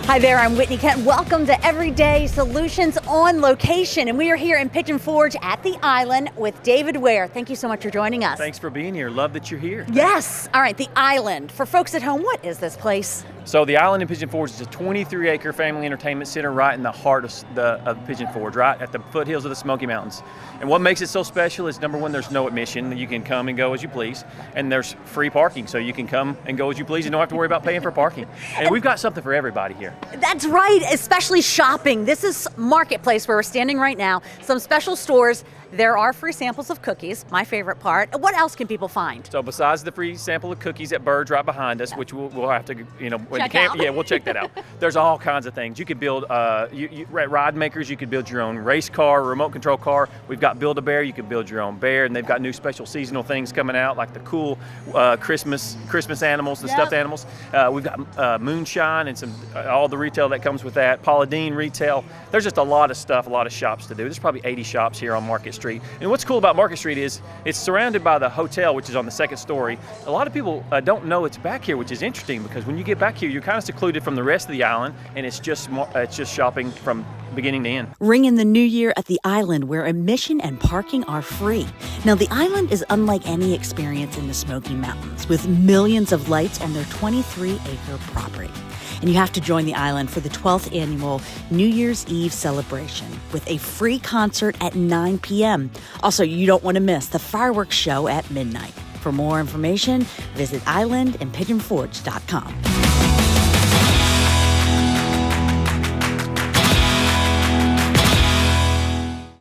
Hi there, I'm Whitney Kent. Welcome to Everyday Solutions on Location. And we are here in Pigeon Forge at the Island with David Ware. Thank you so much for joining us. Thanks for being here. Love that you're here. Yes. All right, the Island. For folks at home, what is this place? So the Island in Pigeon Forge is a 23-acre family entertainment center right in the heart of Pigeon Forge, right at the foothills of the Smoky Mountains. And what makes it so special is, number one, there's no admission. You can come and go as you please. And there's free parking, so you can come and go as you please and don't have to worry about paying for parking. And we've got something for everybody here. That's right, especially shopping. This is Marketplace where we're standing right now. Some special stores. There are free samples of cookies, my favorite part. What else can people find? So besides the free sample of cookies at Byrd right behind us, which we'll have to, when check you can't, out. Yeah, we'll check that out. There's all kinds of things. You could build, at RideMakerz, you could build your own race car, remote control car. We've got Build-A-Bear, you could build your own bear, and they've got new special seasonal things coming out, like the cool Christmas animals, the stuffed animals. We've got moonshine and all the retail that comes with that. Paula Deen Retail. There's just a lot of stuff, a lot of shops to do. There's probably 80 shops here on Market Street. And what's cool about Market Street is it's surrounded by the hotel, which is on the second story. A lot of people don't know it's back here, which is interesting because when you get back here, you're kind of secluded from the rest of the island, and it's just shopping from beginning to end. Ring in the new year at the Island, where admission and parking are free. Now, the Island is unlike any experience in the Smoky Mountains, with millions of lights on their 23-acre property. And you have to join the Island for the 12th annual New Year's Eve celebration with a free concert at 9 p.m. Also, you don't want to miss the fireworks show at midnight. For more information, visit islandandpigeonforge.com.